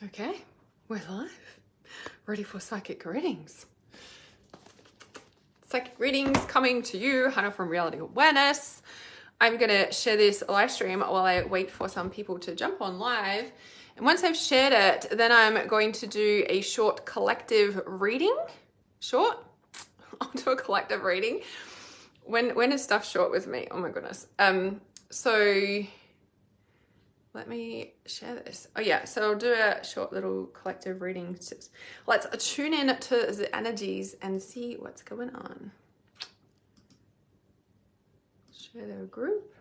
Okay, we're live. Ready for psychic readings. Psychic readings coming to you, Hannah from Reality Awareness. I'm going to share this live stream while I wait for some people to jump on live. And once I've shared it, then I'm going to do a short collective reading. Short? I'll do a collective reading. When is stuff short with me? Oh my goodness. So let me share this. Oh yeah, so I'll do a short little collective reading. Let's tune in to the energies and see what's going on. Share the group.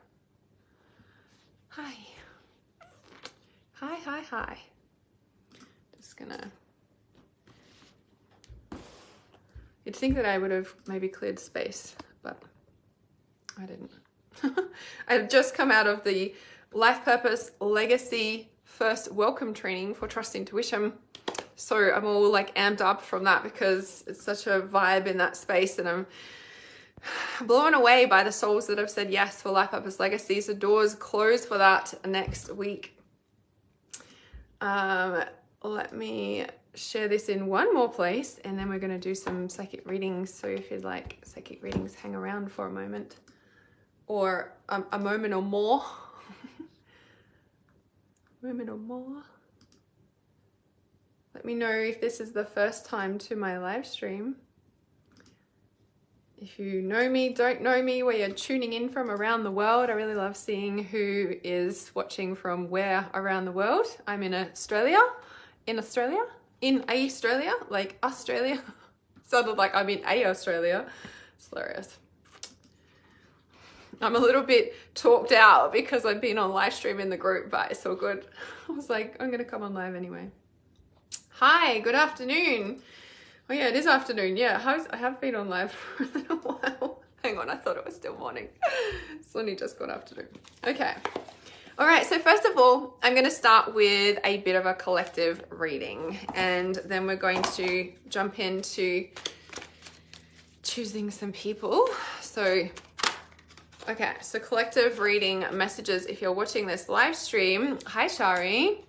Hi. Hi, hi, hi. Just gonna... You'd think that I would have maybe cleared space, but I didn't. I've just come out of the Life Purpose Legacy first welcome training for Trust Intuition. So I'm all like amped up from that because it's such a vibe in that space, and I'm blown away by the souls that have said yes for Life Purpose Legacy. So doors close for that next week. Let me share this in one more place and then we're going to do some psychic readings. So if you'd like psychic readings, hang around for a moment or a moment or more. Moment or more. Let me know if this is the first time to my live stream. If you know me, don't know me, where you're tuning in from around the world. I really love seeing who is watching from where around the world. I'm in Australia, like Australia. Sounded like I'm in Australia. It's hilarious. I'm a little bit talked out because I've been on live stream in the group, but it's all good. I was like, I'm going to come on live anyway. Hi, good afternoon. Oh yeah, it is afternoon. Yeah, I have been on live for a little while. Hang on, I thought it was still morning. It's only just got afternoon. Okay. All right, so first of all, I'm going to start with a bit of a collective reading, and then we're going to jump into choosing some people. So, okay, so collective reading messages. If you're watching this live stream, hi Shari.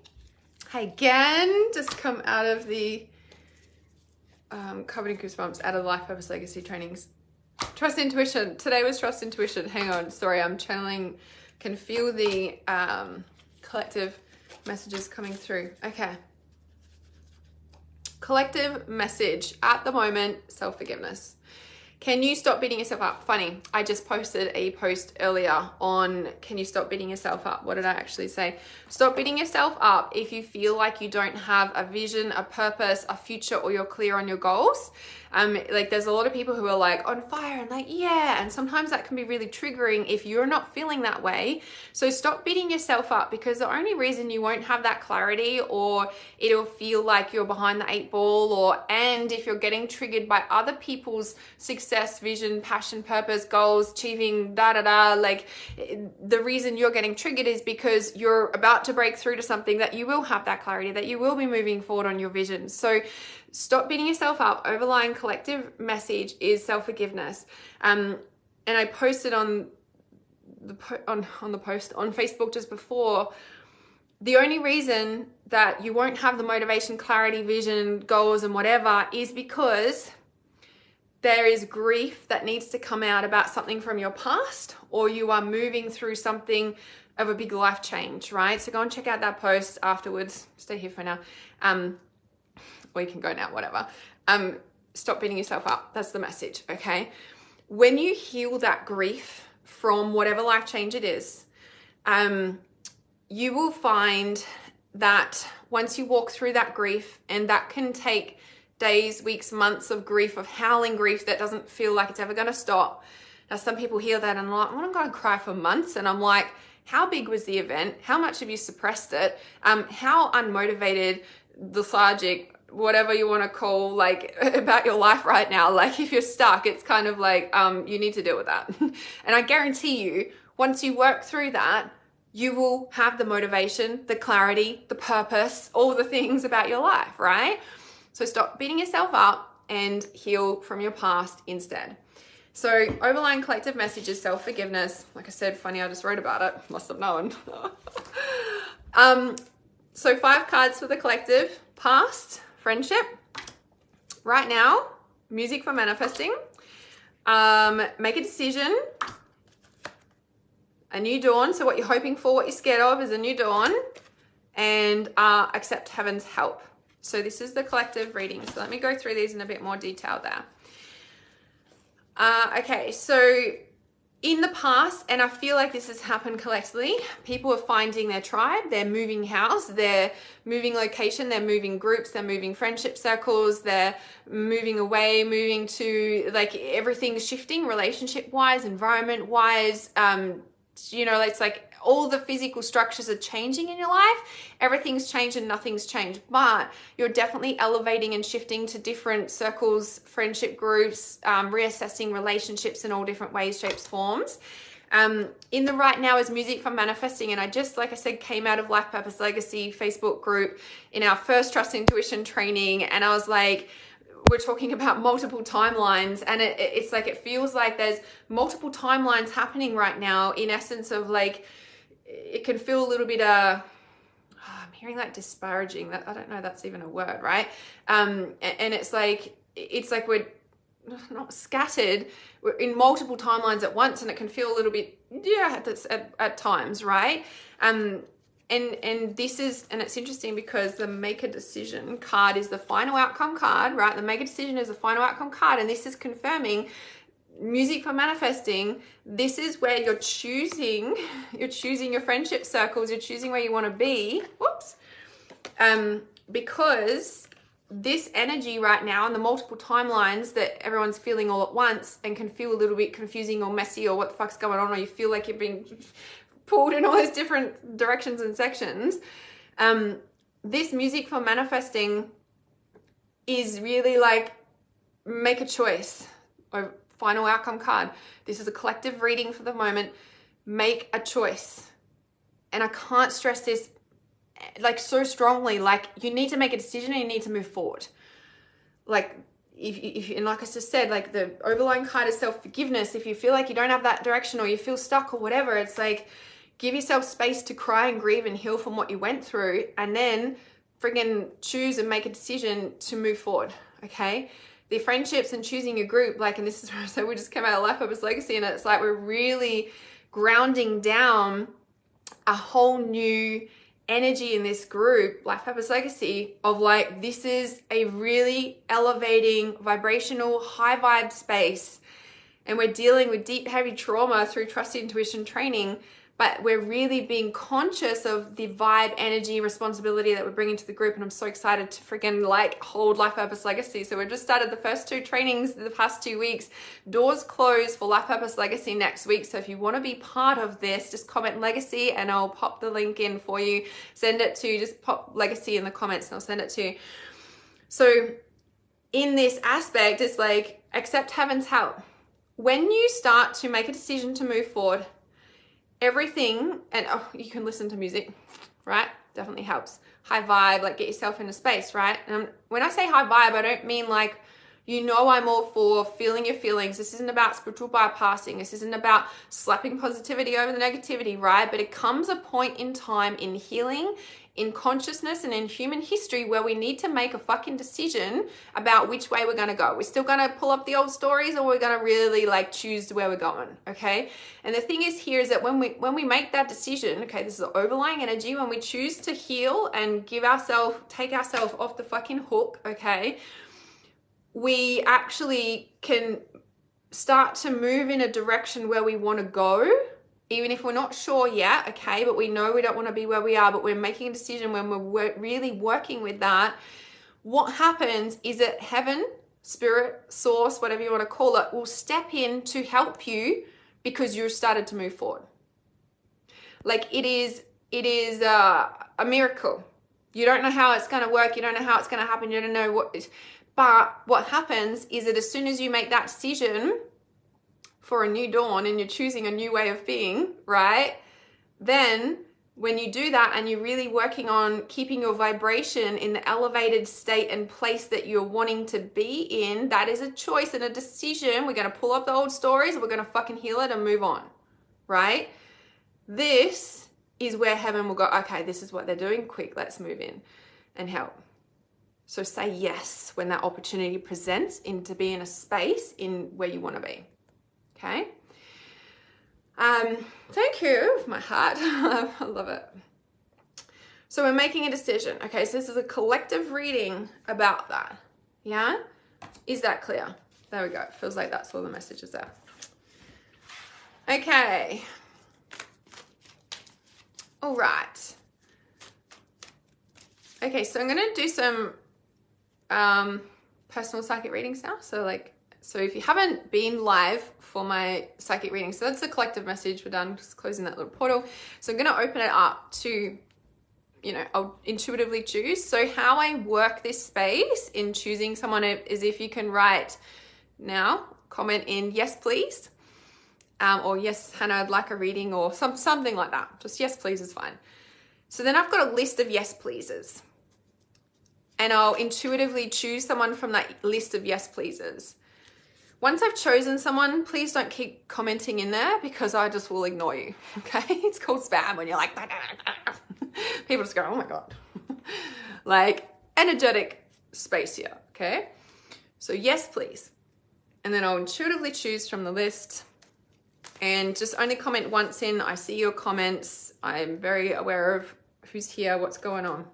Hi again. Just come out of the covered in goosebumps, out of Life Purpose Legacy trainings. Trust Intuition. Today was Trust Intuition. Hang on, sorry, I'm channeling. Can feel the collective messages coming through. Okay. Collective message at the moment, self-forgiveness. Can you stop beating yourself up? Funny, I just posted a post earlier on can you stop beating yourself up? What did I actually say? Stop beating yourself up if you feel like you don't have a vision, a purpose, a future, or you're clear on your goals. Like there's a lot of people who are like on fire and like, yeah, and sometimes that can be really triggering if you're not feeling that way. So stop beating yourself up, because the only reason you won't have that clarity, or it'll feel like you're behind the 8 ball, and if you're getting triggered by other people's success, vision, passion, purpose, goals, achieving, like the reason you're getting triggered is because you're about to break through to something that you will have that clarity, that you will be moving forward on your vision. So stop beating yourself up. Overlying collective message is self-forgiveness. And I posted on the post on Facebook just before, the only reason that you won't have the motivation, clarity, vision, goals, and whatever is because there is grief that needs to come out about something from your past, or you are moving through something of a big life change, right? So go and check out that post afterwards. Stay here for now. Or you can go now, whatever. Stop beating yourself up. That's the message, okay? When you heal that grief from whatever life change it is, you will find that once you walk through that grief, and that can take days, weeks, months of grief, of howling grief that doesn't feel like it's ever going to stop. Now, some people hear that and are like, I'm going to cry for months. And I'm like, how big was the event? How much have you suppressed it? How unmotivated, lethargic, whatever you want to call, like, about your life right now. Like, if you're stuck, it's kind of like, you need to deal with that. And I guarantee you, once you work through that, you will have the motivation, the clarity, the purpose, all the things about your life, right? So stop beating yourself up and heal from your past instead. So overlying collective message is self-forgiveness. Like I said, funny, I just wrote about it. Must have known. So 5 cards for the collective. Past, friendship. Right now, music for manifesting. Make a decision. A new dawn. So what you're hoping for, what you're scared of is a new dawn. And accept heaven's help. So this is the collective reading. So let me go through these in a bit more detail there. Okay, so in the past, and I feel like this has happened collectively, people are finding their tribe, they're moving house, they're moving location, they're moving groups, they're moving friendship circles, they're moving away, moving to, like, everything's shifting relationship-wise, environment-wise. You know, it's like all the physical structures are changing in your life. Everything's changed and nothing's changed, but you're definitely elevating and shifting to different circles, friendship groups, reassessing relationships in all different ways, shapes, forms. In the right now is music for manifesting. And I just, like I said, came out of Life Purpose Legacy Facebook group in our first Trust Intuition training. And I was like, we're talking about multiple timelines, and it's like, it feels like there's multiple timelines happening right now, in essence of, like, it can feel a little bit I'm hearing like disparaging, that I don't know that's even a word, right? And it's like we're not scattered, we're in multiple timelines at once, and it can feel a little bit at times, right? And this is, and it's interesting because the make a decision card is the final outcome card, right? The make a decision is the final outcome card. And this is confirming music for manifesting. This is where you're choosing your friendship circles. You're choosing where you want to be. Whoops. Because this energy right now and the multiple timelines that everyone's feeling all at once and can feel a little bit confusing or messy or what the fuck's going on, or you feel like you're being pulled in all those different directions and sections. This music for manifesting is really like, make a choice. Or final outcome card. This is a collective reading for the moment. Make a choice. And I can't stress this like so strongly. Like, you need to make a decision and you need to move forward. Like, if and like I just said, like, the overlying card is self-forgiveness. If you feel like you don't have that direction or you feel stuck or whatever, it's like, give yourself space to cry and grieve and heal from what you went through, and then friggin' choose and make a decision to move forward, okay? The friendships and choosing a group, like, and this is where I said we just came out of Life Purpose Legacy, and it's like we're really grounding down a whole new energy in this group, Life Purpose Legacy, of like, this is a really elevating, vibrational, high vibe space, and we're dealing with deep, heavy trauma through Trust Intuition training. But we're really being conscious of the vibe, energy, responsibility that we're bringing to the group. And I'm so excited to freaking like hold Life Purpose Legacy. So we've just started the first 2 trainings the past 2 weeks. Doors close for Life Purpose Legacy next week. So if you want to be part of this, just comment Legacy and I'll pop the link in for you. Send it to, just pop Legacy in the comments and I'll send it to you. So in this aspect, it's like, accept heaven's help. When you start to make a decision to move forward, everything, and you can listen to music, right? Definitely helps. High vibe, like, get yourself in a space, right? And when I say high vibe, I don't mean like, you know, I'm all for feeling your feelings. This isn't about spiritual bypassing. This isn't about slapping positivity over the negativity, right? But it comes a point in time in healing, in consciousness, and in human history where we need to make a fucking decision about which way we're going to go. We're still going to pull up the old stories, or we're going to really like choose where we're going, okay? And the thing is here is that when we make that decision, okay, this is the overlying energy, when we choose to heal and take ourselves off the fucking hook, okay, we actually can start to move in a direction where we want to go, even if we're not sure yet, okay, but we know we don't want to be where we are, but we're making a decision when we're really working with that. What happens is that heaven, spirit, source, whatever you want to call it, will step in to help you because you've started to move forward. Like, it is a miracle. You don't know how it's going to work. You don't know how it's going to happen. You don't know what, but what happens is that as soon as you make that decision for a new dawn and you're choosing a new way of being, right? Then when you do that and you're really working on keeping your vibration in the elevated state and place that you're wanting to be in, that is a choice and a decision. We're going to pull up the old stories, we're going to fucking heal it and move on, right? This is where heaven will go, okay, this is what they're doing. Quick, let's move in and help. So say yes when that opportunity presents to be in a space in where you want to be. Okay. Thank you, my heart. I love it. So we're making a decision. Okay, so this is a collective reading about that. Yeah? Is that clear? There we go. It feels like that's all the messages there. Okay. All right. Okay, so I'm going to do some personal psychic readings now. So if you haven't been live for my psychic reading, so that's the collective message. We're done, just closing that little portal. So I'm going to open it up to, I'll intuitively choose. So how I work this space in choosing someone is if you can write now, comment in yes, please, or yes, Hannah, I'd like a reading, or something like that. Just yes, please is fine. So then I've got a list of yes, pleases. And I'll intuitively choose someone from that list of yes, pleases. Once I've chosen someone, please don't keep commenting in there because I just will ignore you, okay? It's called spam when you're like, people just go, oh my God. Like energetic space here, okay? So yes, please. And then I'll intuitively choose from the list and just only comment once in. I see your comments. I'm very aware of who's here, what's going on.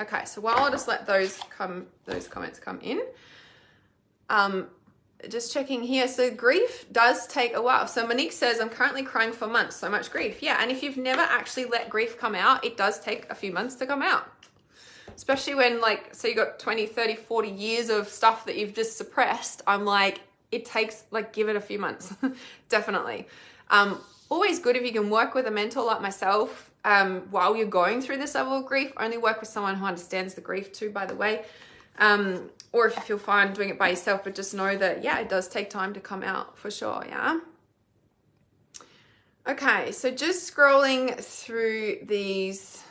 Okay, so while I'll just let those comments come in. Just checking here. So grief does take a while. So Monique says, I'm currently crying for months, so much grief. Yeah, and if you've never actually let grief come out, it does take a few months to come out. Especially when so you got 20, 30, 40 years of stuff that you've just suppressed. I'm like, it takes, give it a few months. Definitely. Always good if you can work with a mentor like myself while you're going through this level of grief. Only work with someone who understands the grief too, by the way. Or if you feel fine doing it by yourself, but just know that, yeah, it does take time to come out for sure, yeah? Okay, so just scrolling through these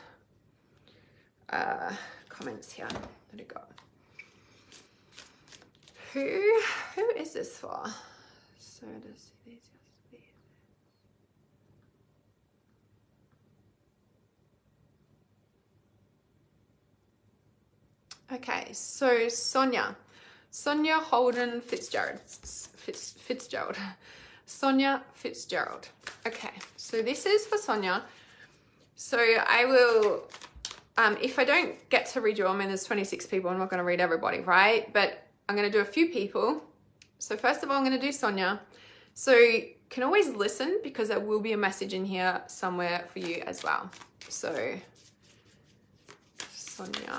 comments here. Let it go. Who is this for? So to see these. Okay, so Sonia Holden Fitzgerald. Sonia Fitzgerald. Okay, so this is for Sonia. So I will, if I don't get to read you all, there's 26 people, I'm not going to read everybody, right? But I'm going to do a few people. So first of all, I'm going to do Sonia. So you can always listen because there will be a message in here somewhere for you as well. So Sonia.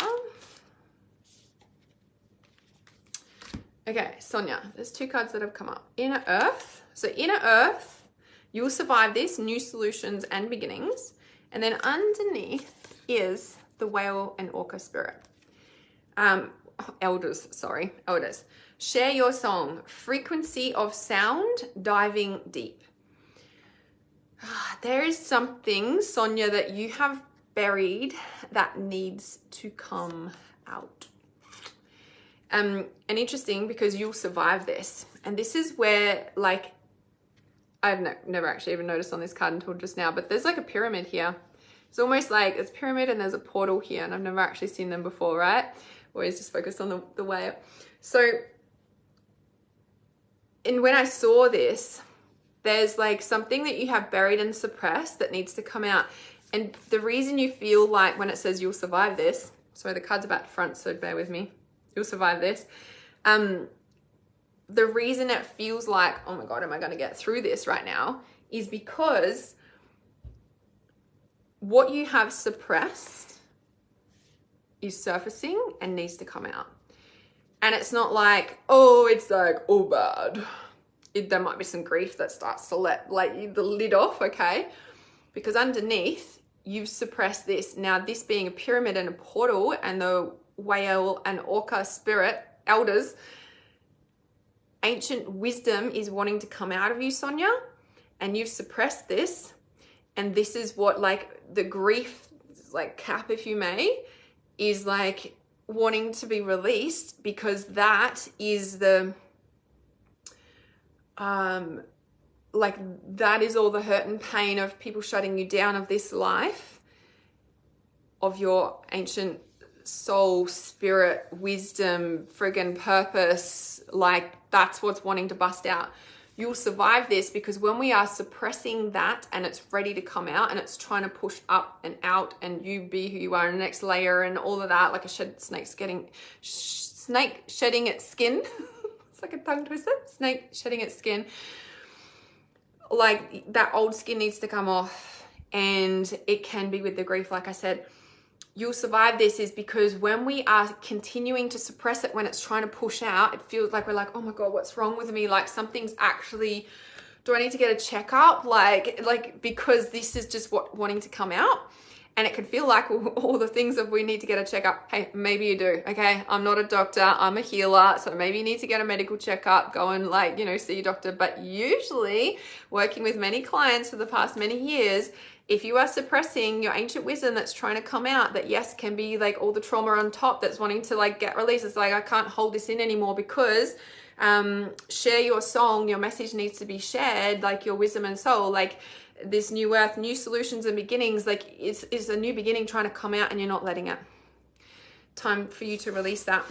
Okay, Sonia, there's two cards that have come up. Inner Earth. So Inner Earth, you will survive this, new solutions and beginnings. And then underneath is the Whale and Orca Spirit. Elders. Share your song, frequency of sound, diving deep. There is something, Sonia, that you have buried that needs to come out. And interesting because you'll survive this. And this is where, I've never actually even noticed on this card until just now, but there's a pyramid here. It's almost like it's a pyramid and there's a portal here, and I've never actually seen them before, right? Always just focused on the way up. So, and when I saw this, there's something that you have buried and suppressed that needs to come out. And the reason you feel like when it says you'll survive this, sorry, the card's about front, so bear with me. You'll survive this. The reason it feels like, oh my God, am I going to get through this right now, is because what you have suppressed is surfacing and needs to come out. And it's not it's all bad. There might be some grief that starts to let the lid off, okay? Because underneath, you've suppressed this. Now, this being a pyramid and a portal and the Whale and Orca Spirit, elders, ancient wisdom is wanting to come out of you, Sonia, and you've suppressed this. And this is what the grief, cap, if you may, is wanting to be released, because that is the like that is all the hurt and pain of people shutting you down of this life, of your ancient soul, spirit, wisdom, friggin' purpose. Like that's what's wanting to bust out. You'll survive this, because when we are suppressing that and it's ready to come out and it's trying to push up and out and you be who you are in the next layer and all of that, like a snake shedding its skin. It's like a tongue twister. Snake shedding its skin. Like that old skin needs to come off, and it can be with the grief. Like I said, you'll survive this is because when we are continuing to suppress it, when it's trying to push out, it feels like we're like, oh my God, what's wrong with me? Like something's actually, do I need to get a checkup? Like because this is just wanting to come out. And it could feel like all the things of we need to get a checkup. Hey, maybe you do, okay? I'm not a doctor, I'm a healer. So maybe you need to get a medical checkup, go and see your doctor. But usually working with many clients for the past many years, if you are suppressing your ancient wisdom that's trying to come out, that yes, can be like all the trauma on top that's wanting to like get released. It's like, I can't hold this in anymore, because share your song, your message needs to be shared, like your wisdom and soul, like this new earth, new solutions and beginnings, like it's a new beginning trying to come out and you're not letting it. Time for you to release that.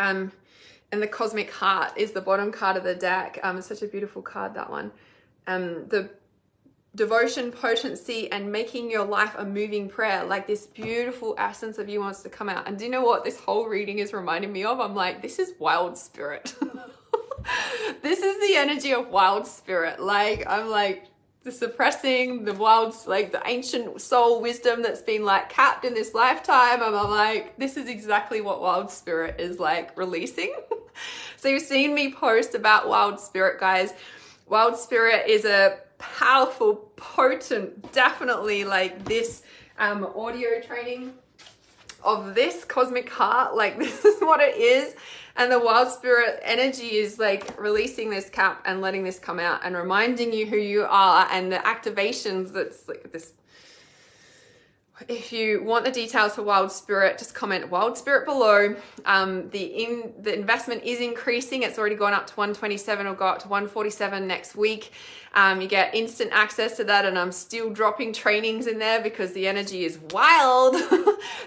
And the Cosmic Heart is the bottom card of the deck. It's such a beautiful card, that one. The devotion, potency, and making your life a moving prayer, like this beautiful essence of you wants to come out. And do you know what this whole reading is reminding me of? I'm like, this is wild spirit. This is the energy of wild spirit. Like, I'm like, the suppressing, the wild, like the ancient soul wisdom that's been like capped in this lifetime. And I'm like, this is exactly what wild spirit is like releasing. So you've seen me post about wild spirit, guys. Wild spirit is a powerful, potent, definitely like this audio training of this Cosmic Heart. Like this is what it is. And the wild spirit energy is like releasing this cap and letting this come out and reminding you who you are, and the activations that's like this. If you want the details for wild spirit, just comment wild spirit below. The investment is increasing. It's already gone up to 127. It'll go up to 147 next week. You get instant access to that, and I'm still dropping trainings in there because the energy is wild.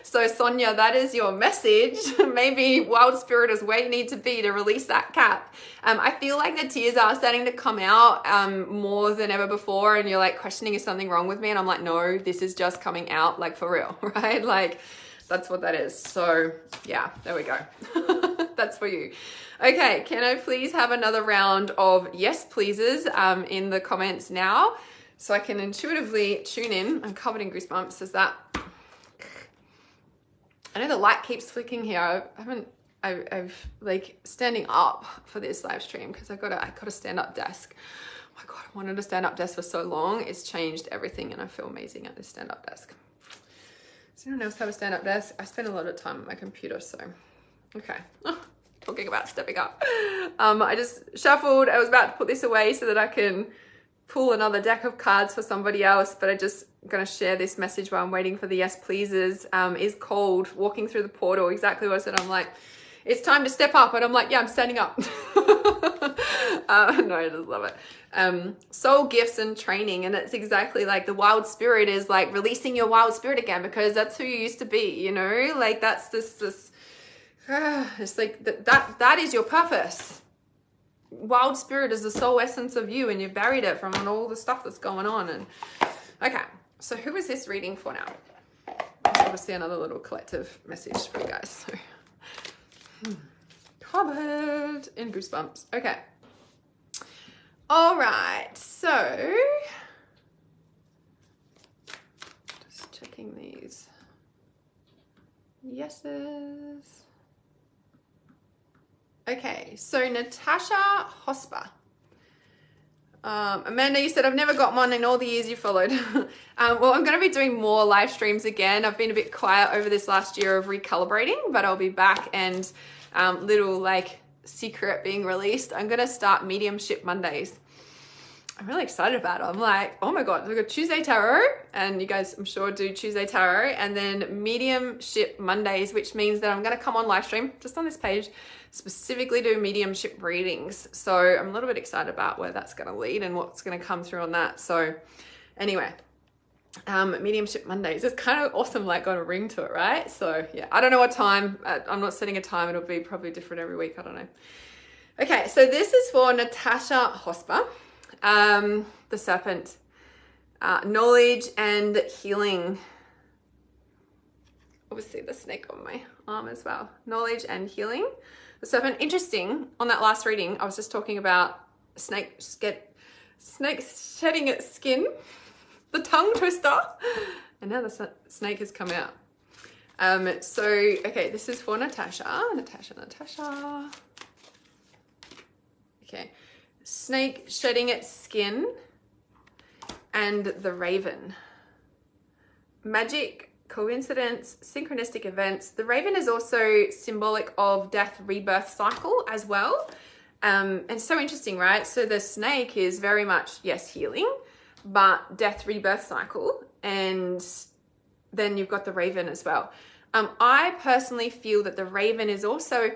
So Sonia, that is your message. Maybe wild spirit is where you need to be to release that cap. I feel like the tears are starting to come out more than ever before, and you're like questioning, is something wrong with me? And I'm like, no, this is just coming out, like for real, right? Like that's what that is. So yeah, there we go. That's for you. Okay, can I please have another round of yes pleases in the comments now, so I can intuitively tune in. I'm covered in goosebumps. Is that? I know the light keeps flicking here. I've like standing up for this live stream because I got a stand-up desk. Oh my God, I wanted a stand-up desk for so long. It's changed everything, and I feel amazing at this stand-up desk. Does anyone else have a stand-up desk? I spend a lot of time on my computer, so okay. Talking about stepping up. I just shuffled. I was about to put this away so that I can pull another deck of cards for somebody else, but I just going to share this message while I'm waiting for the yes pleases. Is called Walking Through the Portal. Exactly what I said. I'm like, it's time to step up, and I'm like, yeah, I'm standing up. No, I just love it. Soul gifts and training, and it's exactly like the wild spirit is like releasing your wild spirit again, because that's who you used to be, you know, like that's this it's like that is your purpose. Wild spirit is the soul essence of you, and you buried it from all the stuff that's going on. And okay, so who is this reading for now? Obviously another little collective message for you guys. So covered in goosebumps. Okay, all right, so just checking these yeses. Okay, so Natasha Hosper. Amanda, you said, I've never got one in all the years you followed. Well, I'm going to be doing more live streams again. I've been a bit quiet over this last year of recalibrating, but I'll be back. And little like secret being released, I'm going to start Mediumship Mondays. I'm really excited about it. I'm like, oh my God, we've got Tuesday Tarot, and you guys, I'm sure, do Tuesday Tarot, and then Mediumship Mondays, which means that I'm going to come on live stream just on this page, specifically do mediumship readings. So I'm a little bit excited about where that's going to lead and what's going to come through on that. So anyway, Mediumship Mondays, it's kind of awesome, like got a ring to it, right? So yeah, I don't know what time. I'm not setting a time. It'll be probably different every week. I don't know. Okay, so this is for Natasha Hosper. The serpent, knowledge and healing. Obviously the snake on my arm as well. Knowledge and healing. The serpent, interesting, on that last reading, I was just talking about snake shedding its skin, the tongue twister, and now the snake has come out. So, okay, this is for Natasha. Okay. Snake shedding its skin and the raven. Magic, coincidence, synchronistic events. The raven is also symbolic of death, rebirth cycle as well. And so interesting, right? So the snake is very much, yes, healing, but death, rebirth cycle. And then you've got the raven as well. I personally feel that the raven is also,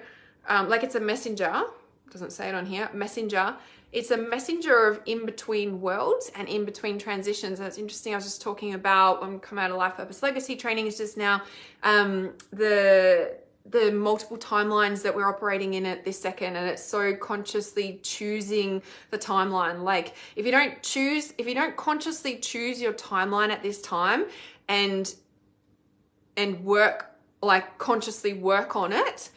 like it's a messenger. Doesn't say it on here, messenger. It's a messenger of in-between worlds and in-between transitions. That's interesting. I was just talking about when we come out of Life Purpose Legacy training is just now the multiple timelines that we're operating in at this second, and it's so consciously choosing the timeline. Like if you don't consciously choose your timeline at this time and work, like consciously work on it,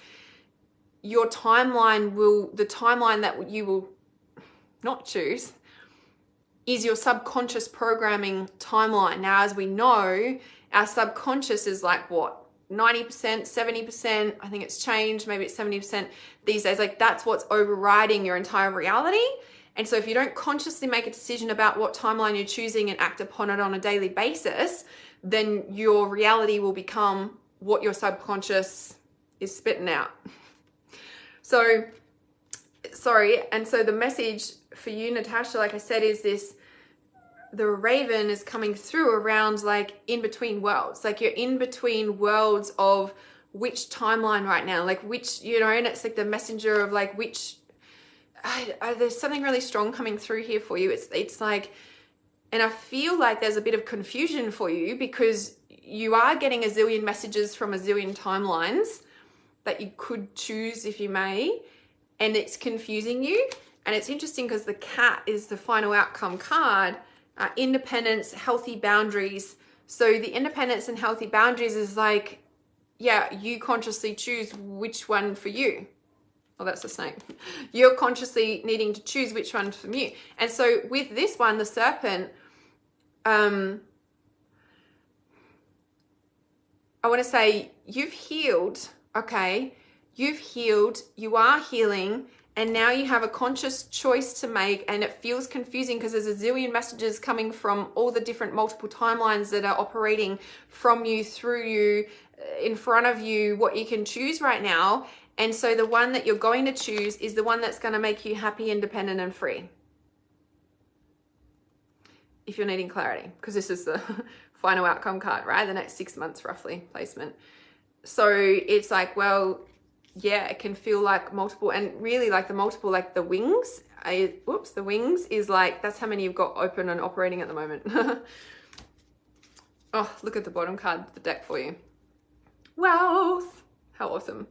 your timeline the timeline that you will not choose is your subconscious programming timeline. Now, as we know, our subconscious is like what? 90%, 70%, I think it's changed, maybe it's 70% these days. Like that's what's overriding your entire reality. And so if you don't consciously make a decision about what timeline you're choosing and act upon it on a daily basis, then your reality will become what your subconscious is spitting out. So, sorry, and so the message for you, Natasha, like I said, is this, the raven is coming through around like in between worlds. Like you're in between worlds of which timeline right now, like which, you know, and it's like the messenger of like which, there's something really strong coming through here for you. It's like, and I feel like there's a bit of confusion for you because you are getting a zillion messages from a zillion timelines that you could choose if you may, and it's confusing you. And it's interesting because the cat is the final outcome card, independence, healthy boundaries. So the independence and healthy boundaries is like, yeah, you consciously choose which one for you. Oh, that's the snake. You're consciously needing to choose which one from you. And so with this one, the serpent, I want to say you've healed, okay? You've healed, you are healing, and now you have a conscious choice to make, and it feels confusing because there's a zillion messages coming from all the different multiple timelines that are operating from you, through you, in front of you, what you can choose right now. And so the one that you're going to choose is the one that's going to make you happy, independent, and free. If you're needing clarity, because this is the final outcome card, right? The next 6 months roughly placement. So it's like, well, yeah, it can feel like multiple, and really like the multiple, like the wings, the wings is like, that's how many you've got open and operating at the moment. Oh, look at the bottom card of the deck for you. Wealth. How awesome.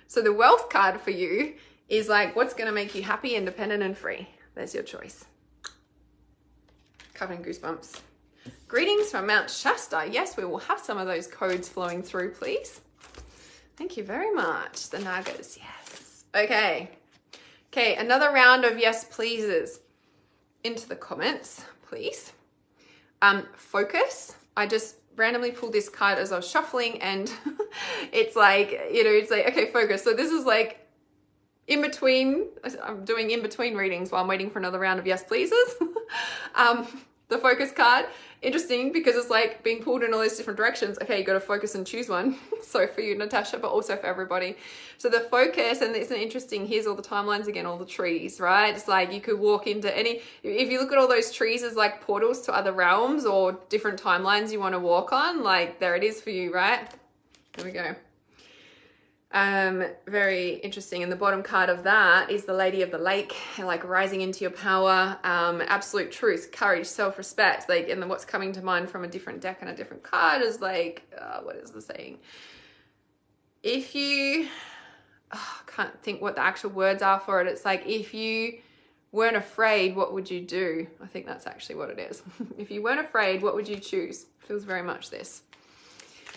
So the wealth card for you is like, what's going to make you happy, independent, and free? There's your choice. Covered in goosebumps. Greetings from Mount Shasta. Yes, we will have some of those codes flowing through, please. Thank you very much. The Nagas, yes. Okay. Okay, another round of yes pleases into the comments, please. Focus. I just randomly pulled this card as I was shuffling, and it's like, you know, it's like, okay, focus. So this is like in between, I'm doing in between readings while I'm waiting for another round of yes pleases. The focus card, interesting because it's like being pulled in all these different directions. Okay, you got to focus and choose one. So for you, Natasha, but also for everybody. So the focus, and it's interesting, here's all the timelines again, all the trees, right? It's like you could walk into any, if you look at all those trees as like portals to other realms or different timelines you want to walk on, like there it is for you, right? There we go. Very interesting. And the bottom card of that is the Lady of the Lake, like rising into your power, absolute truth, courage, self-respect. Like, and then what's coming to mind from a different deck and a different card is like, what is the saying? If you, I can't think what the actual words are for it. It's like, if you weren't afraid, what would you do? I think that's actually what it is. If you weren't afraid, what would you choose? Feels very much this.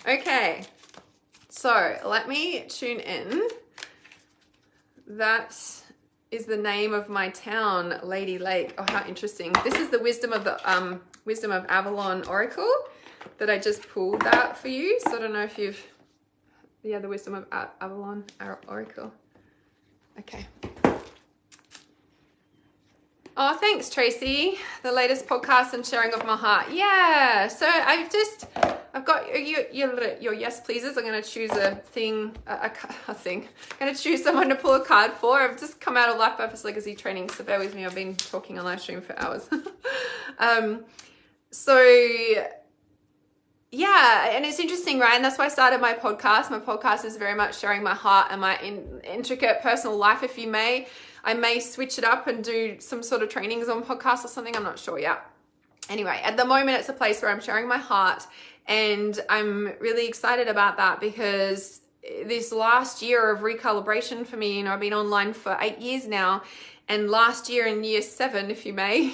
Okay. So let me tune in. That is the name of my town, Lady Lake. Oh, how interesting. This is the Wisdom of Avalon Oracle that I just pulled that for you. So I don't know if you've, yeah, the Wisdom of Avalon Oracle. Okay. Oh, thanks, Tracy. The latest podcast and sharing of my heart. Yeah. So I've got your yes pleases. I'm going to choose a thing. I'm going to choose someone to pull a card for. I've just come out of Life Purpose Legacy training, so bear with me. I've been talking on live stream for hours. So yeah, and it's interesting, right? And that's why I started my podcast. My podcast is very much sharing my heart and my intricate personal life, if you may. I may switch it up and do some sort of trainings on podcasts or something. I'm not sure yet. Anyway, at the moment, it's a place where I'm sharing my heart, and I'm really excited about that because this last year of recalibration for me, you know, I've been online for 8 years now, and last year in year 7, if you may,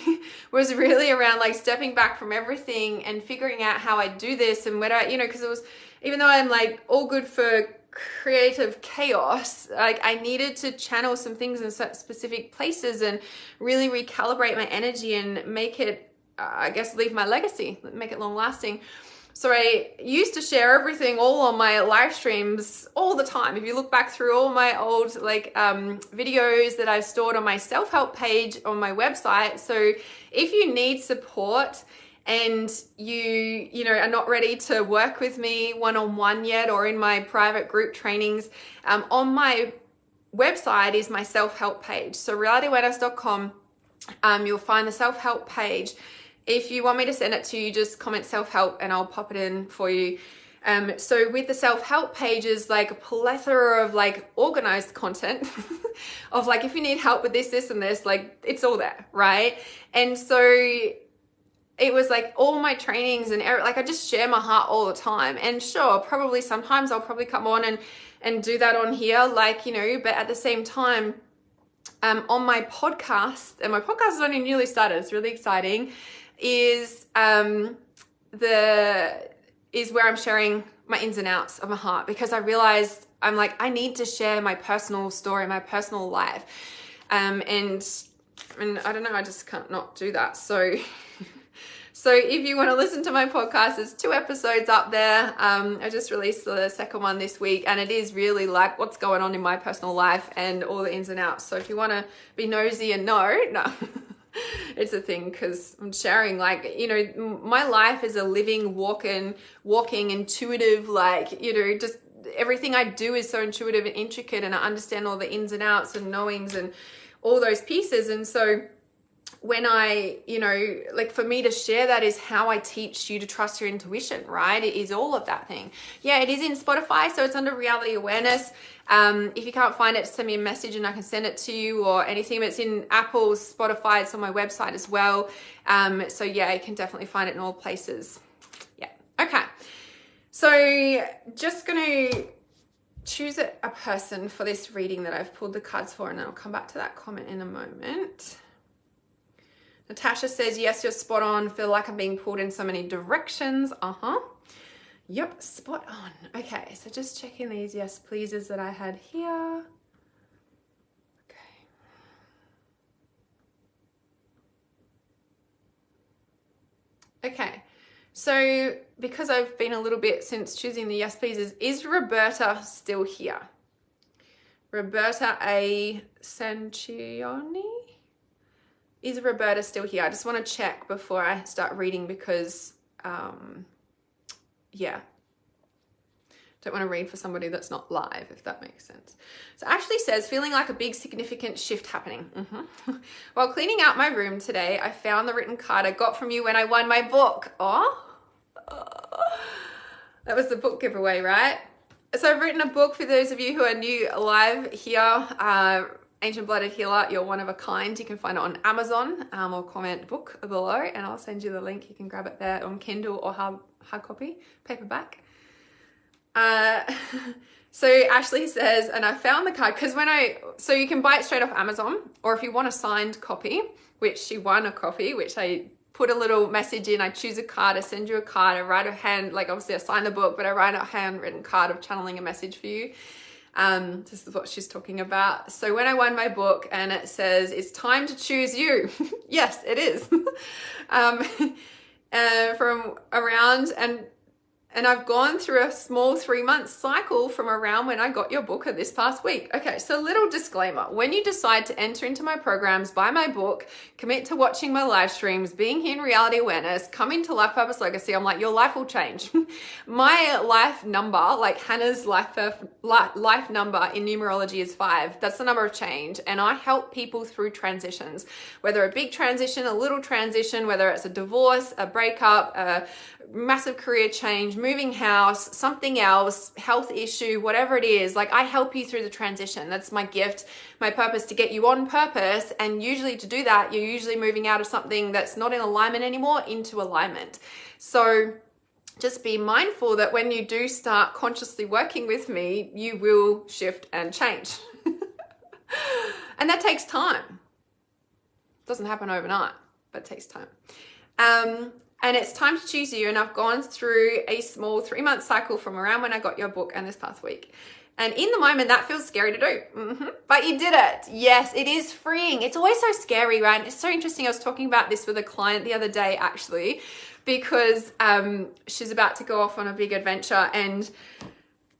was really around like stepping back from everything and figuring out how I do this and whether, you know, because it was, even though I'm like all good for creative chaos, like I needed to channel some things in specific places and really recalibrate my energy and make it, I guess, leave my legacy, make it long lasting. So I used to share everything all on my live streams all the time. If you look back through all my old videos that I've stored on my self-help page on my website. So if you need support and you know, are not ready to work with me one-on-one yet or in my private group trainings, on my website is my self-help page. So realityawareness.com, you'll find the self-help page. If you want me to send it to you, just comment self-help and I'll pop it in for you. So with the self-help pages, like a plethora of like organized content of like, if you need help with this, this, and this, like it's all there, right? And so it was like all my trainings and like I just share my heart all the time. And sure, probably sometimes I'll probably come on and do that on here, like, you know, but at the same time, on my podcast, and my podcast is only newly started, it's really exciting, is where I'm sharing my ins and outs of my heart, because I realized I'm like, I need to share my personal story, my personal life. And I don't know, I just can't not do that. So if you want to listen to my podcast, there's 2 episodes up there. I just released the second one this week, and it is really like what's going on in my personal life and all the ins and outs. So if you want to be nosy and no. It's a thing, because I'm sharing, like, you know, my life is a living, walking, intuitive, like, you know, just everything I do is so intuitive and intricate, and I understand all the ins and outs and knowings and all those pieces. And so when I, you know, like for me to share that is how I teach you to trust your intuition, right? It is all of that thing. Yeah, it is in Spotify, so it's under Reality Awareness. If you can't find it, send me a message and I can send it to you or anything. But it's in Apple, Spotify, it's on my website as well. So yeah, you can definitely find it in all places. Yeah, okay. So just going to choose a person for this reading that I've pulled the cards for, and then I'll come back to that comment in a moment. Natasha says, yes, you're spot on. Feel like I'm being pulled in so many directions. Yep, spot on. Okay, so just checking these yes pleases that I had here. Okay, so because I've been a little bit since choosing the yes pleases, is Roberta still here? Roberta A. Sancioni? Is Roberta still here? I just want to check before I start reading because, yeah. Don't want to read for somebody that's not live, if that makes sense. So Ashley says, feeling like a big significant shift happening. While cleaning out my room today, I found the written card I got from you when I won my book. Oh, that was the book giveaway, right? So I've written a book for those of you who are new live here. Ancient Blooded Healer, you're one of a kind. You can find it on Amazon or comment book below and I'll send you the link. You can grab it there on Kindle or hard copy, paperback. So Ashley says, and I found the card because so you can buy it straight off Amazon, or if you want a signed copy, which she won a copy, which I put a little message in, I choose a card, I send you a card, I write a hand, like obviously I sign the book, but I write a handwritten card of channeling a message for you. This is what she's talking about. So when I won my book and it says, it's time to choose you. Yes, it is. From around and I've gone through a small 3-month cycle from around when I got your book this past week. Okay, so little disclaimer. When you decide to enter into my programs, buy my book, commit to watching my live streams, being here in Reality Awareness, coming to Life Purpose Legacy, I'm like, your life will change. My life number, like Hannah's life number in numerology is 5. That's the number of change. And I help people through transitions, whether a big transition, a little transition, whether it's a divorce, a breakup, a massive career change, moving house, something else, health issue, whatever it is. Like I help you through the transition. That's my gift, my purpose, to get you on purpose. And usually to do that, you're usually moving out of something that's not in alignment anymore into alignment. So just be mindful that when you do start consciously working with me, you will shift and change. And that takes time. It doesn't happen overnight, but it takes time. And it's time to choose you. And I've gone through a small 3-month cycle from around when I got your book and this past week. And in the moment, that feels scary to do. But you did it. Yes, it is freeing. It's always so scary, right? It's so interesting. I was talking about this with a client the other day, actually, because she's about to go off on a big adventure. And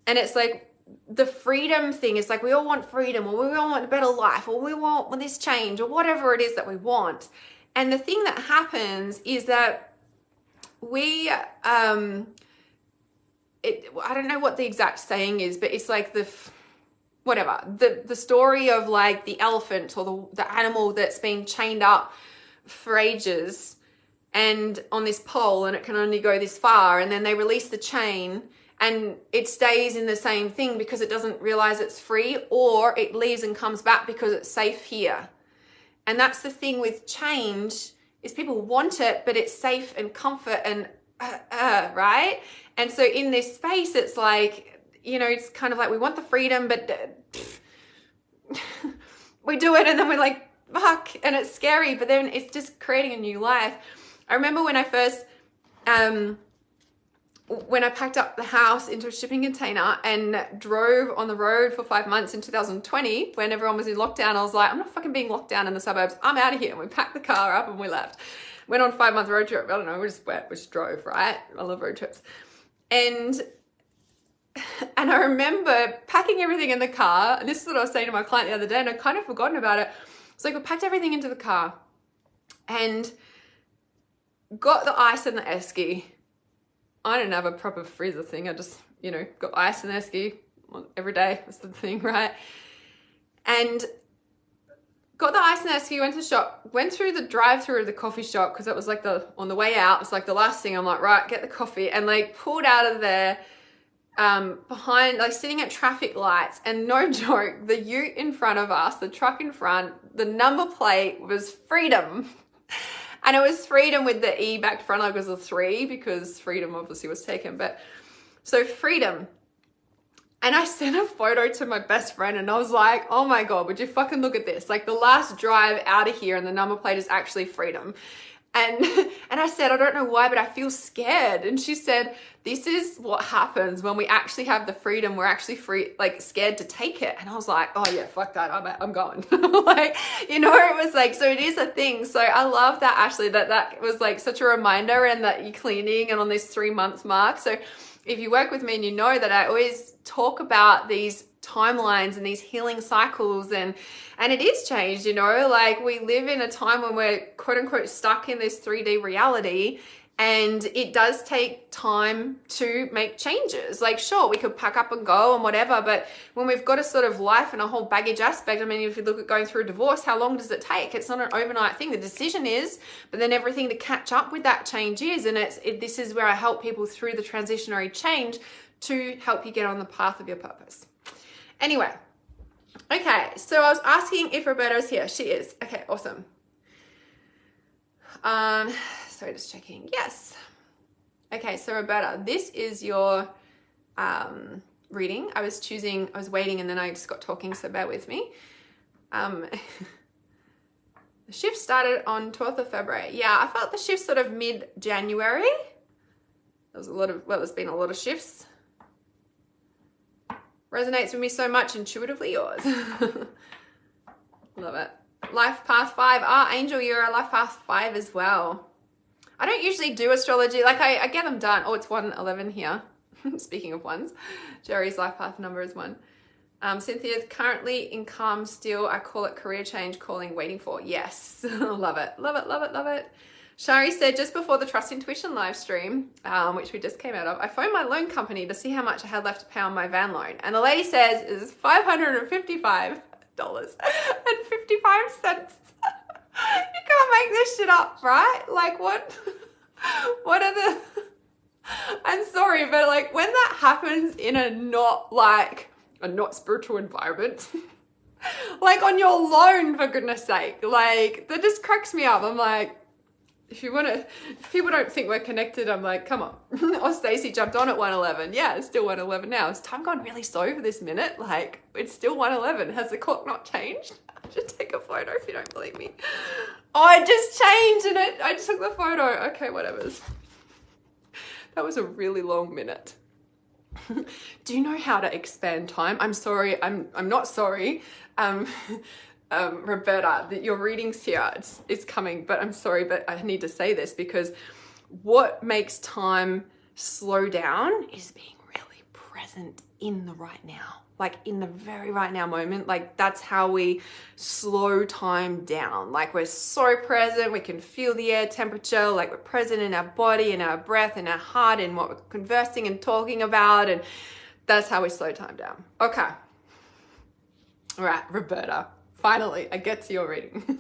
it's like the freedom thing is like, we all want freedom, or we all want a better life, or we want this change, or whatever it is that we want. And the thing that happens is that we, I don't know what the exact saying is, but it's like the story of like the elephant or the animal that's been chained up for ages and on this pole, and it can only go this far, and then they release the chain and it stays in the same thing because it doesn't realize it's free, or it leaves and comes back because it's safe here. And that's the thing with change, is people want it, but it's safe and comfort and right? And so in this space, it's like, it's kind of like we want the freedom, but we do it and then we're like, fuck, and it's scary, but then it's just creating a new life. I remember when I first, when I packed up the house into a shipping container and drove on the road for 5 months in 2020, when everyone was in lockdown, I was like, I'm not fucking being locked down in the suburbs. I'm out of here. And we packed the car up and we left. Went on a 5-month road trip. I don't know, we just drove, right? I love road trips. And I remember packing everything in the car. And this is what I was saying to my client the other day, and I'd kind of forgotten about it. So I packed everything into the car and got the ice and the esky. I didn't have a proper freezer thing. I just, got ice and esky every day. That's the thing, right? And got the ice and esky, went to the shop, went through the drive-through of the coffee shop because it was like on the way out, it's like the last thing. I'm like, right, get the coffee, and like pulled out of there behind, like sitting at traffic lights, and no joke, the ute in front of us, the truck in front, the number plate was Freedom. And it was Freedom with the E back front, like it was a 3 because Freedom obviously was taken. But so Freedom. And I sent a photo to my best friend and I was like, oh my God, would you fucking look at this? Like the last drive out of here and the number plate is actually Freedom. And I said, I don't know why, but I feel scared. And she said, this is what happens when we actually have the freedom. We're actually scared to take it. And I was like, oh yeah, fuck that. I'm going. Like, it was like, so it is a thing. So I love that, Ashley, that was like such a reminder, and that you're cleaning and on this 3-month mark. So if you work with me and you know that I always talk about these timelines and these healing cycles, and it is change, you know, like we live in a time when we're quote unquote stuck in this 3D reality, and it does take time to make changes. Like, sure, we could pack up and go and whatever, but when we've got a sort of life and a whole baggage aspect, I mean, if you look at going through a divorce, how long does it take? It's not an overnight thing. The decision is, but then everything to catch up with that change is, and this is where I help people through the transitionary change to help you get on the path of your purpose. Anyway, okay, so I was asking if Roberta's here. She is. Okay, awesome. Sorry, just checking. Yes. Okay, so Roberta, this is your reading. I was waiting, and then I just got talking, so bear with me. The shift started on 12th of February. Yeah, I felt the shift sort of mid-January. There's been a lot of shifts. Resonates with me so much, intuitively yours. Love it. Life Path 5. Ah, Angel, you're a Life Path 5 as well. I don't usually do astrology. Like, I get them done. Oh, it's 111 here. Speaking of ones. Jerry's Life Path number is 1. Cynthia's currently in calm still. I call it career change, calling, waiting for. Yes. Love it. Love it, love it, love it. Shari said, just before the Trust Intuition live stream, which we just came out of, I phoned my loan company to see how much I had left to pay on my van loan. And the lady says it's $555.55. You can't make this shit up, right? Like, what are the... I'm sorry, but like when that happens in a not spiritual environment, like on your loan, for goodness sake, like that just cracks me up. I'm like, if people don't think we're connected, I'm like, come on. Or Stacey jumped on at 111. Yeah, it's still 111 now. Has time gone really slow for this minute? Like, it's still 111. Has the clock not changed? I should take a photo if you don't believe me. Oh, it just changed and I just took the photo. Okay, whatevers. That was a really long minute. Do you know how to expand time? I'm sorry. I'm not sorry. Roberta, that your readings here, it's coming, but I'm sorry, but I need to say this because what makes time slow down is being really present in the right now, like in the very right now moment. Like that's how we slow time down. Like we're so present, we can feel the air temperature, like we're present in our body, in our breath, in our heart, in what we're conversing and talking about, and that's how we slow time down. Okay. All right, Roberta. Finally, I get to your reading.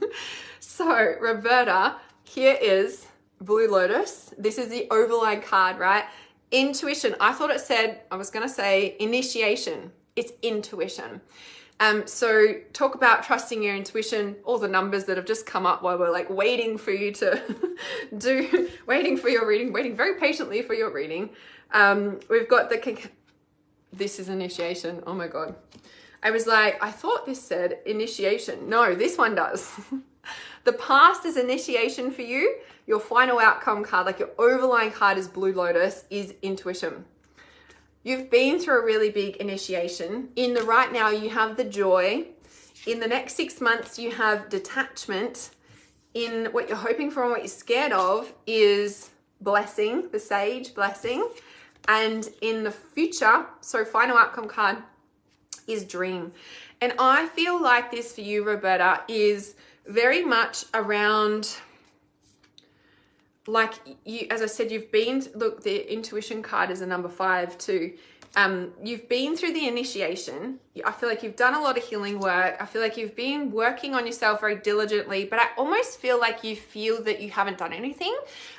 So, Roberta, here is Blue Lotus. This is the overline card, right? Intuition. I thought it said, I was going to say initiation. It's intuition. So talk about trusting your intuition, all the numbers that have just come up while we're like waiting for you to waiting for your reading, waiting very patiently for your reading. We've got this is initiation. Oh my God. I was like, I thought this said initiation. No, this one does. The past is initiation for you. Your final outcome card, like your overlying card is Blue Lotus, is intuition. You've been through a really big initiation. In the right now, you have the joy. In the next 6 months, you have detachment. In what you're hoping for and what you're scared of is blessing, the sage, blessing. And in the future, so final outcome card, is dream. And I feel like this for you, Roberta, is very much around, like you, as I said, you've been, look, the intuition card is a number 5 too. You've been through the initiation. I feel like you've done a lot of healing work. I feel like you've been working on yourself very diligently, but I almost feel like you feel that you haven't done anything.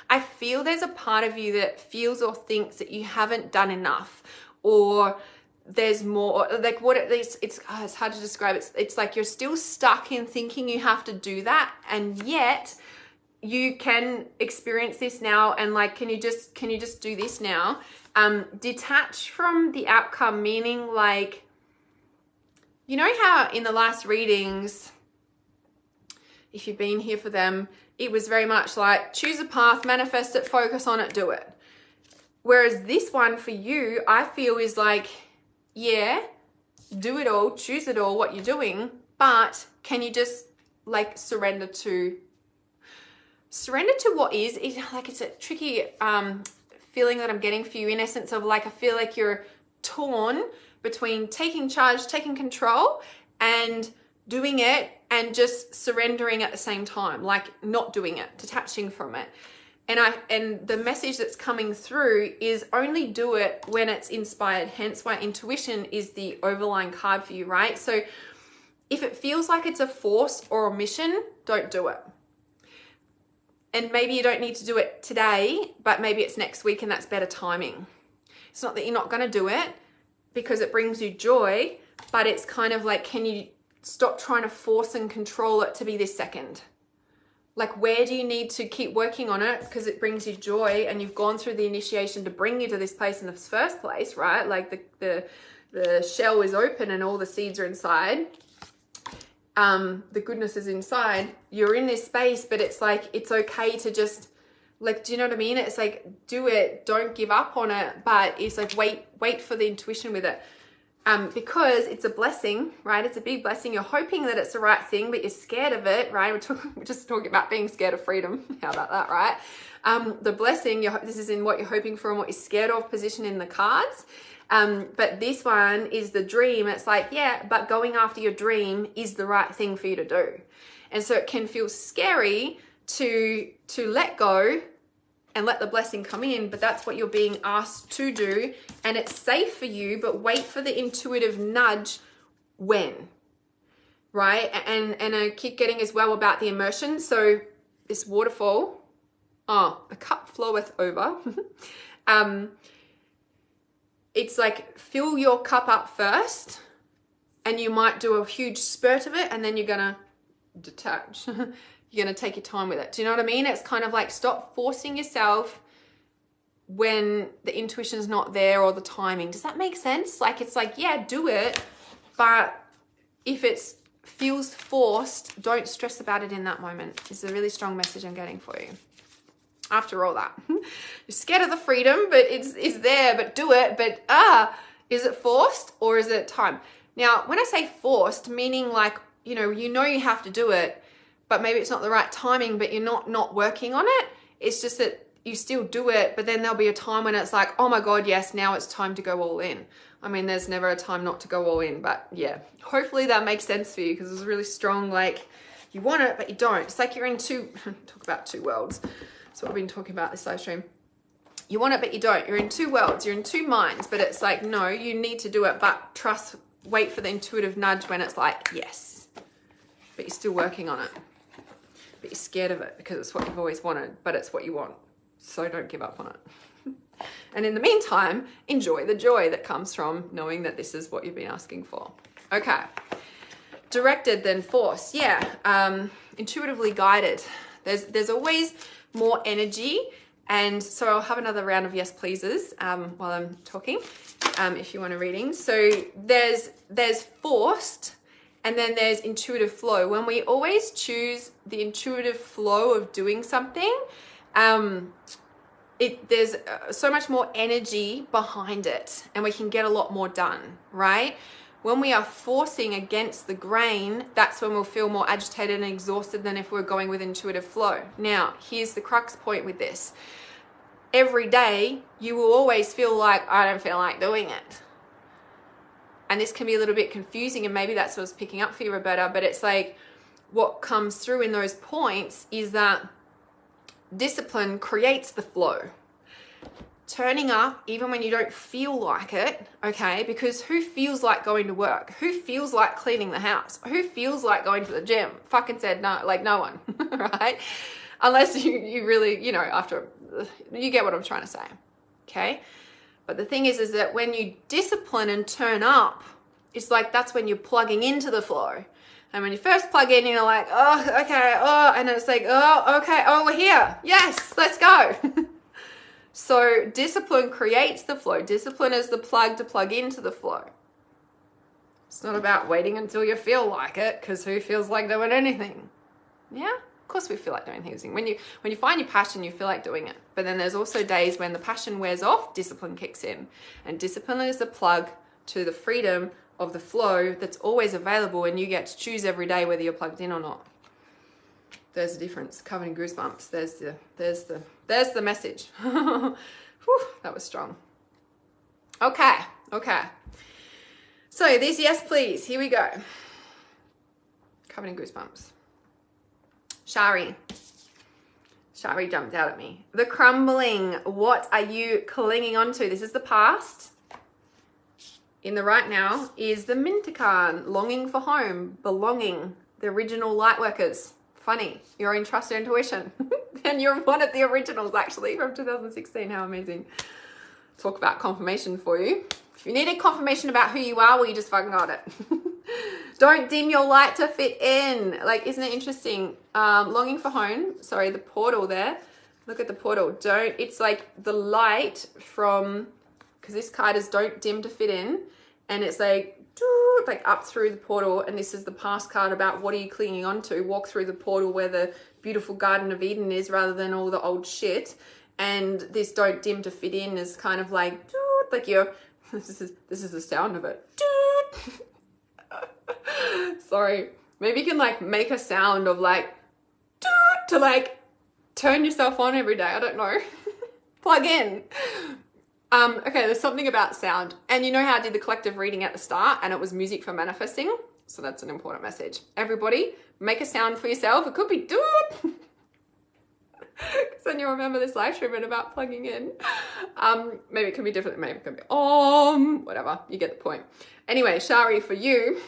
I feel there's a part of you that feels or thinks that you haven't done enough, or there's more, like what it is, it's hard to describe. It's like you're still stuck in thinking you have to do that, and yet you can experience this now, and like, can you just do this now? Detach from the outcome, meaning like, you know how in the last readings, if you've been here for them, it was very much like choose a path, manifest it, focus on it, do it. Whereas this one for you, I feel is like, yeah, do it all, choose it all, what you're doing, but can you just like surrender to what is? It's like, it's a tricky feeling that I'm getting for you, in essence of like, I feel like you're torn between taking charge, taking control, and doing it and just surrendering at the same time, like not doing it, detaching from it. And the message that's coming through is only do it when it's inspired, hence why intuition is the overlying card for you, right? So if it feels like it's a force or a mission, don't do it. And maybe you don't need to do it today, but maybe it's next week and that's better timing. It's not that you're not going to do it because it brings you joy, but it's kind of like, can you stop trying to force and control it to be this second? Like, where do you need to keep working on it because it brings you joy and you've gone through the initiation to bring you to this place in the first place, right? Like the shell is open and all the seeds are inside. The goodness is inside. You're in this space, but it's like, it's okay to just, like, do you know what I mean? It's like, do it, don't give up on it, but it's like, wait for the intuition with it. Because it's a blessing, right? It's a big blessing. You're hoping that it's the right thing, but you're scared of it, right? We're just talking about being scared of freedom. How about that, right? The blessing, this is in what you're hoping for and what you're scared of position in the cards. But this one is the dream. It's like, yeah, but going after your dream is the right thing for you to do. And so it can feel scary to let go and let the blessing come in, but that's what you're being asked to do. And it's safe for you, but wait for the intuitive nudge when, right? And I keep getting as well about the immersion. So this waterfall, the cup floweth over. It's like, fill your cup up first and you might do a huge spurt of it and then you're going to detach. You're going to take your time with it. Do you know what I mean? It's kind of like, stop forcing yourself when the intuition's not there or the timing. Does that make sense? Like, it's like, yeah, do it. But if it feels forced, don't stress about it in that moment. It's a really strong message I'm getting for you. After all that, you're scared of the freedom, but it's there, but do it. But is it forced or is it time? Now, when I say forced, meaning like, you have to do it, but maybe it's not the right timing, but you're not working on it. It's just that you still do it, but then there'll be a time when it's like, oh my God, yes, now it's time to go all in. I mean, there's never a time not to go all in, but yeah, hopefully that makes sense for you because it's really strong, like you want it, but you don't. It's like you're in talk about two worlds. That's what I've been talking about this live stream. You want it, but you don't. You're in two worlds. You're in two minds, but it's like, no, you need to do it, but wait for the intuitive nudge when it's like, yes, but you're still working on it. But you're scared of it because it's what you've always wanted, but it's what you want. So don't give up on it. And in the meantime, enjoy the joy that comes from knowing that this is what you've been asking for. Okay. Directed then force. Yeah. Intuitively guided. There's always more energy. And so I'll have another round of yes pleases while I'm talking, if you want a reading. So there's forced. And then there's intuitive flow. When we always choose the intuitive flow of doing something, there's so much more energy behind it and we can get a lot more done, right? When we are forcing against the grain, that's when we'll feel more agitated and exhausted than if we're going with intuitive flow. Now, here's the crux point with this. Every day, you will always feel like, I don't feel like doing it. And this can be a little bit confusing, and maybe that's what I was picking up for you, Roberta, but it's like what comes through in those points is that discipline creates the flow. Turning up even when you don't feel like it, okay? Because who feels like going to work? Who feels like cleaning the house? Who feels like going to the gym? Fucking said no, like no one, right? Unless you really, after, you get what I'm trying to say, okay? But the thing is that when you discipline and turn up, it's like that's when you're plugging into the flow. And when you first plug in, you're like, oh, okay, oh, and it's like, oh, okay, oh, we're here. Yes, let's go. So discipline creates the flow. Discipline is the plug to plug into the flow. It's not about waiting until you feel like it, because who feels like doing anything? Yeah? Of course we feel like doing things. When you find your passion, you feel like doing it. But then there's also days when the passion wears off, discipline kicks in. And discipline is the plug to the freedom of the flow that's always available, and you get to choose every day whether you're plugged in or not. There's the difference. Covered in goosebumps. There's the message. Whew, that was strong. Okay, Okay. So this yes please, here we go. Covered in goosebumps. Shari jumped out at me. The crumbling. What are you clinging on to? This is the past. In the right now is the Mintakan. Longing for home. Belonging. The original lightworkers. Funny. You're in trust and intuition. And you're one of the originals actually from 2016. How amazing. Talk about confirmation for you. If you needed confirmation about who you are, well, you just fucking got it. Don't dim your light to fit in. Like, isn't it interesting? Longing for home. Sorry, the portal there. Look at the portal. It's like the light from, because this card is don't dim to fit in. And it's like up through the portal. And this is the past card about what are you clinging on to? Walk through the portal where the beautiful Garden of Eden is rather than all the old shit. And this don't dim to fit in is kind of like you're, this is the sound of it. Sorry. Maybe you can like make a sound of like to like turn yourself on every day. I don't know. Plug in. Okay, there's something about sound. And you know how I did the collective reading at the start and it was music for manifesting? So that's an important message. Everybody, make a sound for yourself. It could be because then you'll remember this live stream and about plugging in. Maybe it could be different. Maybe it could be whatever. You get the point. Anyway, Shari, for you,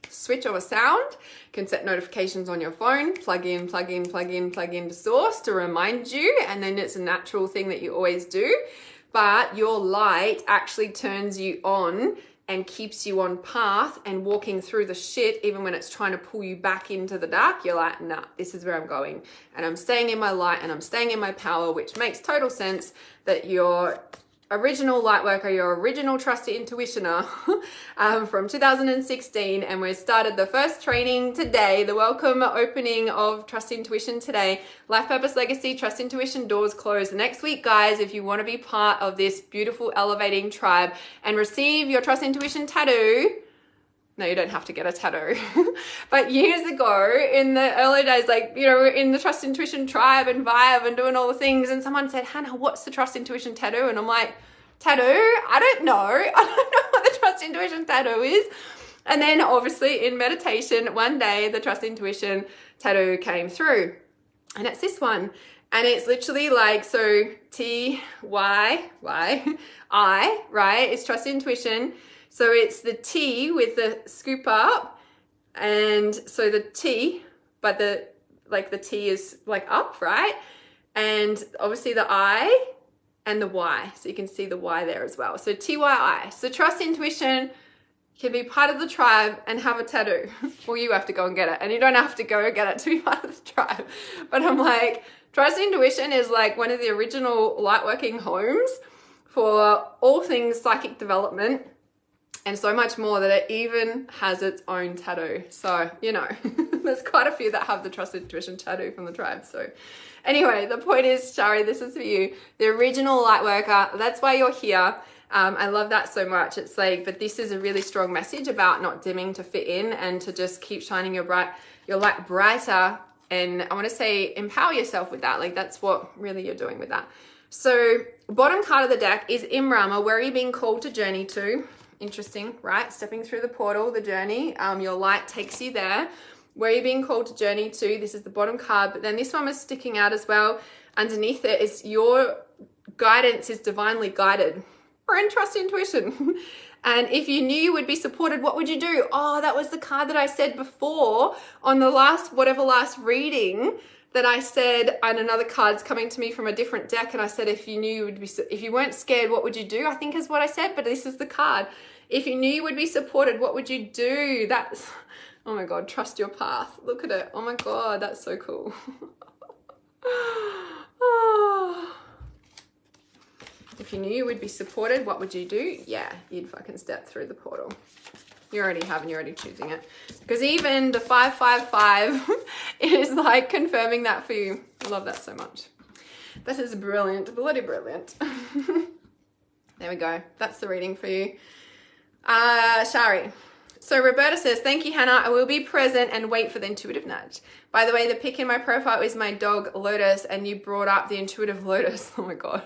switch off a sound. You can set notifications on your phone. Plug in to source to remind you. And then it's a natural thing that you always do. But your light actually turns you on and keeps you on path and walking through the shit, even when it's trying to pull you back into the dark. You're like, nah, this is where I'm going. And I'm staying in my light and I'm staying in my power, which makes total sense that your original light worker, your original trusty intuitioner from 2016. And we started the first training today, the welcome opening of Trust Intuition today. Life Purpose Legacy, Trust Intuition doors closed next week, guys. If you want to be part of this beautiful elevating tribe and receive your Trust Intuition tattoo, no, you don't have to get a tattoo. But years ago, in the early days, like, you know, in the Trust Intuition tribe and vibe and doing all the things, and someone said, Hannah, what's the Trust Intuition tattoo? And I'm like, tattoo? I don't know. I don't know what the Trust Intuition tattoo is. And then obviously in meditation, one day the Trust Intuition tattoo came through. And it's this one. And it's literally like, so T-Y-Y-I, right? It's Trust Intuition. So it's the T with the scoop up, and so the T, but the T is like up, right? And obviously the I and the Y. So you can see the Y there as well. So TYI. So Trust Intuition can be part of the tribe and have a tattoo. Well, you have to go and get it. And you don't have to go get it to be part of the tribe. But I'm like, Trust Intuition is like one of the original lightworking homes for all things psychic development. And so much more that it even has its own tattoo. So, you know, there's quite a few that have the Trust Intuition tattoo from the tribe. So anyway, the point is, Shari, this is for you. The original light worker, that's why you're here. I love that so much. It's like, but this is a really strong message about not dimming to fit in and to just keep shining your light brighter. And I want to say empower yourself with that. Like that's what really you're doing with that. So bottom card of the deck is Imrama. Where are you being called to journey to? Interesting, right? Stepping through the portal, the journey, your light takes you there. Where are you being called to journey to? This is the bottom card, but then this one was sticking out as well. Underneath it is your guidance is divinely guided. We're in Trust Intuition. And if you knew you would be supported, what would you do? Oh, that was the card that I said before on the last reading that I said, and another card's coming to me from a different deck, and I said, if you knew you would be, if you weren't scared, what would you do? I think is what I said, but this is the card. If you knew you would be supported, what would you do? That's, oh my God, trust your path. Look at it. Oh my God, that's so cool. Oh. If you knew you would be supported, what would you do? Yeah, you'd fucking step through the portal. You already have and you're already choosing it. Because even the 555 is like confirming that for you. I love that so much. That is brilliant, bloody brilliant. There we go. That's the reading for you. Shari. So Roberta says, thank you, Hannah. I will be present and wait for the intuitive nudge. By the way, the pic in my profile is my dog Lotus, and you brought up the intuitive Lotus. Oh my God.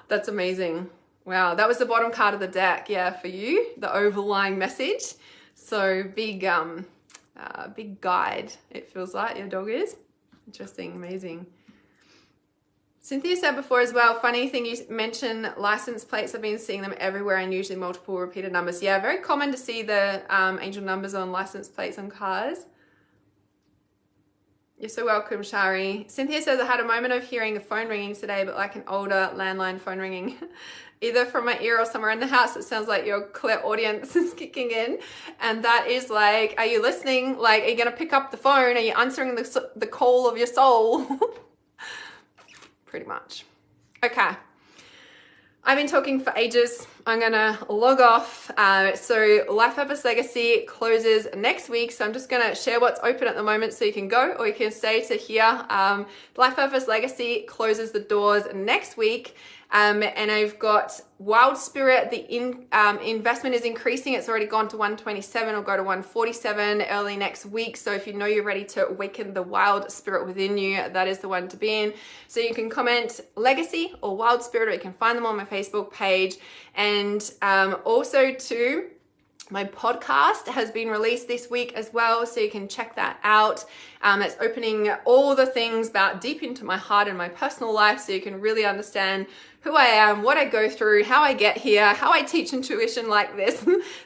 That's amazing. Wow, that was the bottom card of the deck, yeah, for you, the overlying message. So big guide, it feels like your dog is. Interesting, amazing. Cynthia said before as well, funny thing you mentioned license plates. I've been seeing them everywhere and usually multiple repeated numbers. Yeah, very common to see the angel numbers on license plates on cars. You're so welcome, Shari. Cynthia says, I had a moment of hearing a phone ringing today, but like an older landline phone ringing, either from my ear or somewhere in the house. It sounds like your clairaudience is kicking in. And that is like, are you listening? Like, are you going to pick up the phone? Are you answering the call of your soul? Pretty much. Okay. I've been talking for ages. I'm gonna log off. So Life Purpose Legacy closes next week. So I'm just gonna share what's open at the moment so you can go or you can stay to hear. Life Purpose Legacy closes the doors next week. And I've got Wild Spirit, the investment is increasing. It's already gone to 127, or go to 147 early next week. So if you know you're ready to awaken the wild spirit within you, that is the one to be in. So you can comment Legacy or Wild Spirit, or you can find them on my Facebook page. And also too, my podcast has been released this week as well, so you can check that out. It's opening all the things about deep into my heart and my personal life, so you can really understand who I am, what I go through, how I get here, how I teach intuition like this.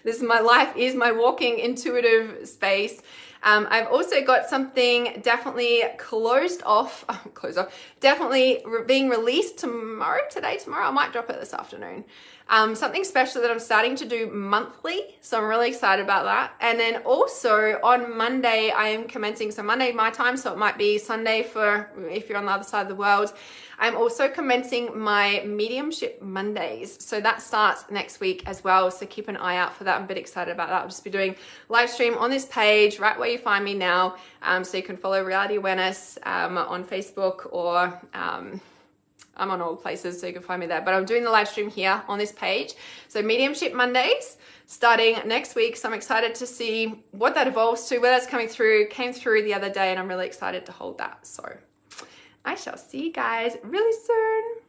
This is my life, is my walking intuitive space. I've also got something definitely definitely being released tomorrow. I might drop it this afternoon. Something special that I'm starting to do monthly. So I'm really excited about that. And then also on Monday, I am commencing, so Monday my time, so it might be Sunday for if you're on the other side of the world. I'm also commencing my Mediumship Mondays. So that starts next week as well. So keep an eye out for that. I'm a bit excited about that. I'll just be doing live stream on this page, right where you find me now. So you can follow Reality Awareness on Facebook, or I'm on all places, so you can find me there. But I'm doing the live stream here on this page. So Mediumship Mondays starting next week. So I'm excited to see what that evolves to, where that's coming through. Came through the other day, and I'm really excited to hold that. So I shall see you guys really soon.